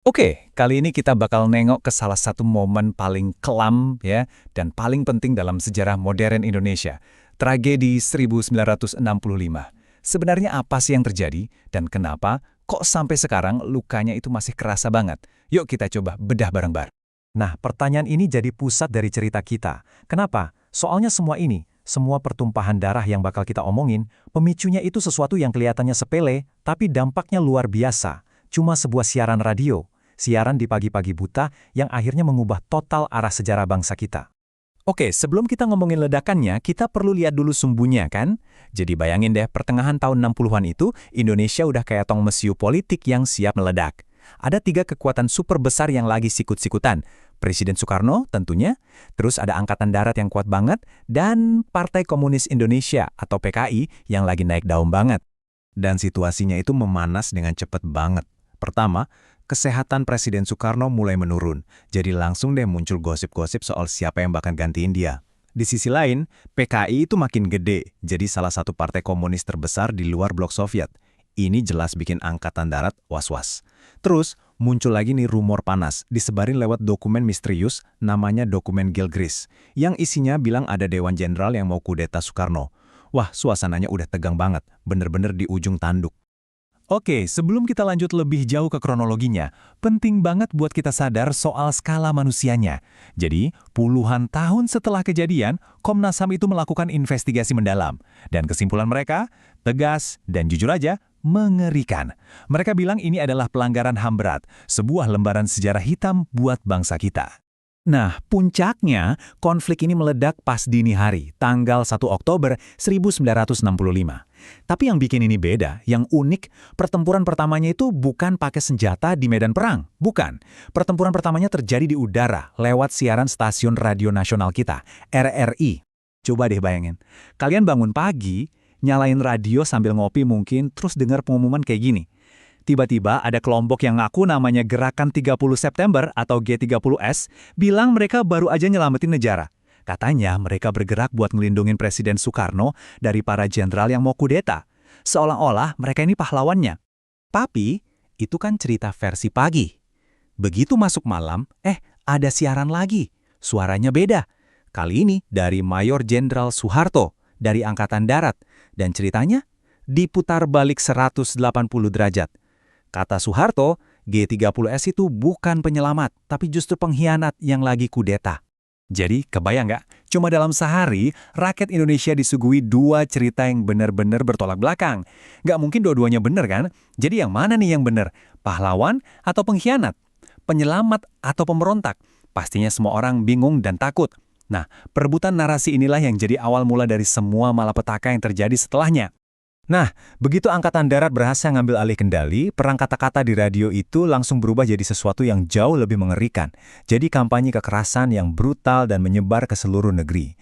Oke, kali ini kita bakal nengok ke salah satu momen paling kelam ya dan paling penting dalam sejarah modern Indonesia. Tragedi 1965. Sebenarnya apa sih yang terjadi dan kenapa kok sampai sekarang lukanya itu masih kerasa banget? Yuk kita coba bedah bareng-bareng. Nah, pertanyaan ini jadi pusat dari cerita kita. Kenapa? Soalnya semua pertumpahan darah yang bakal kita omongin, pemicunya itu sesuatu yang kelihatannya sepele, tapi dampaknya luar biasa. Cuma sebuah siaran radio, siaran di pagi-pagi buta yang akhirnya mengubah total arah sejarah bangsa kita. Oke, sebelum kita ngomongin ledakannya, kita perlu lihat dulu sumbunya kan? Jadi bayangin deh, pertengahan tahun 60-an itu, Indonesia udah kayak tong mesiu politik yang siap meledak. Ada tiga kekuatan super besar yang lagi sikut-sikutan. Presiden Soekarno tentunya, terus ada Angkatan Darat yang kuat banget, dan Partai Komunis Indonesia atau PKI yang lagi naik daun banget. Dan situasinya itu memanas dengan cepat banget. Pertama, kesehatan Presiden Soekarno mulai menurun, jadi langsung deh muncul gosip-gosip soal siapa yang bakal gantiin dia. Di sisi lain, PKI itu makin gede, jadi salah satu partai komunis terbesar di luar blok Soviet. Ini jelas bikin Angkatan Darat was-was. Terus, muncul lagi nih rumor panas, disebarin lewat dokumen misterius, namanya dokumen Gilgris, yang isinya bilang ada Dewan Jenderal yang mau kudeta Soekarno. Wah, suasananya udah tegang banget, bener-bener di ujung tanduk. Oke, sebelum kita lanjut lebih jauh ke kronologinya, penting banget buat kita sadar soal skala manusianya. Jadi, puluhan tahun setelah kejadian, Komnas HAM itu melakukan investigasi mendalam. Dan kesimpulan mereka, tegas dan jujur aja, mengerikan. Mereka bilang ini adalah pelanggaran HAM berat, sebuah lembaran sejarah hitam buat bangsa kita. Nah, puncaknya, konflik ini meledak pas dini hari, tanggal 1 Oktober 1965. Tapi yang bikin ini beda, yang unik, pertempuran pertamanya itu bukan pakai senjata di medan perang. Bukan. Pertempuran pertamanya terjadi di udara, lewat siaran stasiun radio nasional kita, RRI. Coba deh bayangin, kalian bangun pagi, nyalain radio sambil ngopi mungkin, terus dengar pengumuman kayak gini. Tiba-tiba ada kelompok yang ngaku namanya Gerakan 30 September atau G30S, bilang mereka baru aja nyelamatin negara. Katanya mereka bergerak buat ngelindungin Presiden Soekarno dari para jenderal yang mau kudeta. Seolah-olah mereka ini pahlawannya. Tapi, itu kan cerita versi pagi. Begitu masuk malam, ada siaran lagi. Suaranya beda. Kali ini dari Mayor Jenderal Soeharto, dari Angkatan Darat. Dan ceritanya diputar balik 180 derajat. Kata Soeharto, G30S itu bukan penyelamat, tapi justru pengkhianat yang lagi kudeta. Jadi, kebayang nggak? Cuma dalam sehari, rakyat Indonesia disuguhi dua cerita yang benar-benar bertolak belakang. Nggak mungkin dua-duanya benar kan? Jadi yang mana nih yang benar? Pahlawan atau pengkhianat? Penyelamat atau pemberontak? Pastinya semua orang bingung dan takut. Nah, perebutan narasi inilah yang jadi awal mula dari semua malapetaka yang terjadi setelahnya. Nah, begitu Angkatan Darat berhasil ngambil alih kendali, perang kata-kata di radio itu langsung berubah jadi sesuatu yang jauh lebih mengerikan. Jadi kampanye kekerasan yang brutal dan menyebar ke seluruh negeri.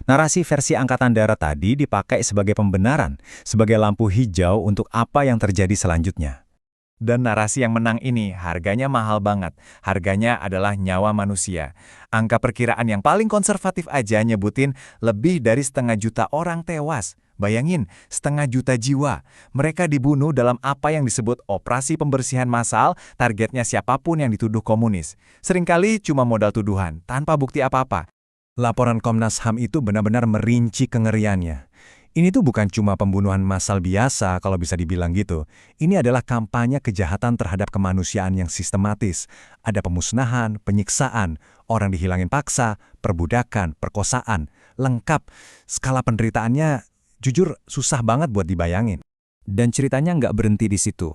Narasi versi Angkatan Darat tadi dipakai sebagai pembenaran, sebagai lampu hijau untuk apa yang terjadi selanjutnya. Dan narasi yang menang ini harganya mahal banget. Harganya adalah nyawa manusia. Angka perkiraan yang paling konservatif aja nyebutin lebih dari 500.000 orang tewas. Bayangin, 500.000 jiwa. Mereka dibunuh dalam apa yang disebut operasi pembersihan massal, targetnya siapapun yang dituduh komunis. Seringkali cuma modal tuduhan, tanpa bukti apa-apa. Laporan Komnas HAM itu benar-benar merinci kengeriannya. Ini tuh bukan cuma pembunuhan massal biasa kalau bisa dibilang gitu. Ini adalah kampanye kejahatan terhadap kemanusiaan yang sistematis. Ada pemusnahan, penyiksaan, orang dihilangin paksa, perbudakan, perkosaan. Lengkap. Skala penderitaannya jujur susah banget buat dibayangin. Dan ceritanya nggak berhenti di situ.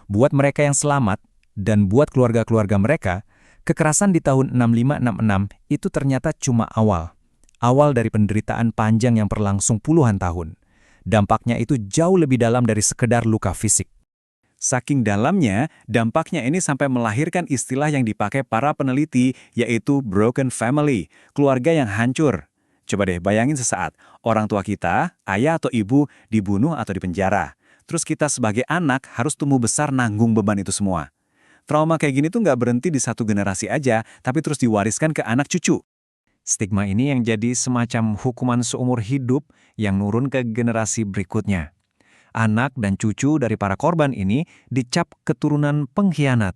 Buat mereka yang selamat dan buat keluarga-keluarga mereka, kekerasan di tahun 65-66 itu ternyata cuma awal. Awal dari penderitaan panjang yang berlangsung puluhan tahun. Dampaknya itu jauh lebih dalam dari sekedar luka fisik. Saking dalamnya, dampaknya ini sampai melahirkan istilah yang dipakai para peneliti, yaitu broken family, keluarga yang hancur. Coba deh bayangin sesaat, orang tua kita, ayah atau ibu, dibunuh atau dipenjara. Terus kita sebagai anak harus tumbuh besar nanggung beban itu semua. Trauma kayak gini tuh nggak berhenti di satu generasi aja, tapi terus diwariskan ke anak cucu. Stigma ini yang jadi semacam hukuman seumur hidup yang nurun ke generasi berikutnya. Anak dan cucu dari para korban ini dicap keturunan pengkhianat.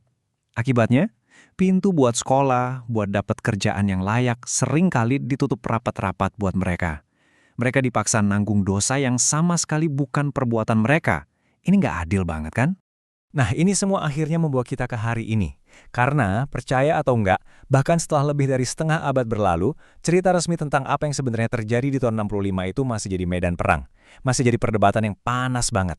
Akibatnya, pintu buat sekolah, buat dapat kerjaan yang layak, sering kali ditutup rapat-rapat buat mereka. Mereka dipaksa nanggung dosa yang sama sekali bukan perbuatan mereka. Ini nggak adil banget kan? Nah, ini semua akhirnya membawa kita ke hari ini. Karena, percaya atau enggak, bahkan setelah lebih dari setengah abad berlalu, cerita resmi tentang apa yang sebenarnya terjadi di tahun 65 itu masih jadi medan perang. Masih jadi perdebatan yang panas banget.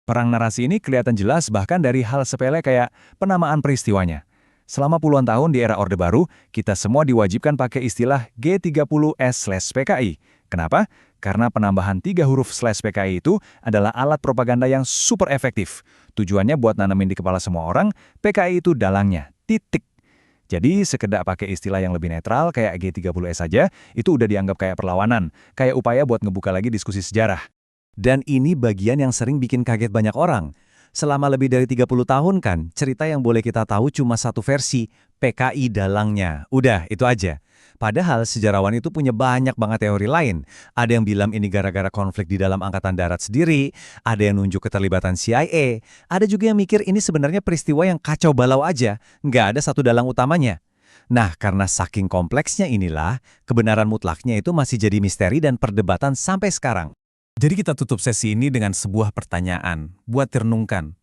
Perang narasi ini kelihatan jelas bahkan dari hal sepele kayak penamaan peristiwanya. Selama puluhan tahun di era Orde Baru, kita semua diwajibkan pakai istilah G30S/PKI. Kenapa? Karena penambahan 3 huruf /PKI itu adalah alat propaganda yang super efektif. Tujuannya buat nanamin di kepala semua orang, PKI itu dalangnya, titik. Jadi sekedar pakai istilah yang lebih netral kayak G30S saja, itu udah dianggap kayak perlawanan, kayak upaya buat ngebuka lagi diskusi sejarah. Dan ini bagian yang sering bikin kaget banyak orang. Selama lebih dari 30 tahun kan, cerita yang boleh kita tahu cuma satu versi, PKI dalangnya. Udah, itu aja. Padahal sejarawan itu punya banyak banget teori lain. Ada yang bilang ini gara-gara konflik di dalam Angkatan Darat sendiri, ada yang nunjuk keterlibatan CIA, ada juga yang mikir ini sebenarnya peristiwa yang kacau balau aja, nggak ada satu dalang utamanya. Nah, karena saking kompleksnya inilah, kebenaran mutlaknya itu masih jadi misteri dan perdebatan sampai sekarang. Jadi kita tutup sesi ini dengan sebuah pertanyaan, buat direnungkan.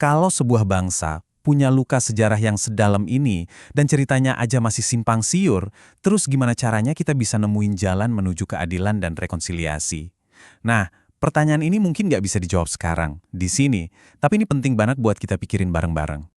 Kalau sebuah bangsa punya luka sejarah yang sedalam ini, dan ceritanya aja masih simpang siur, terus gimana caranya kita bisa nemuin jalan menuju keadilan dan rekonsiliasi? Nah, pertanyaan ini mungkin nggak bisa dijawab sekarang, di sini, tapi ini penting banget buat kita pikirin bareng-bareng.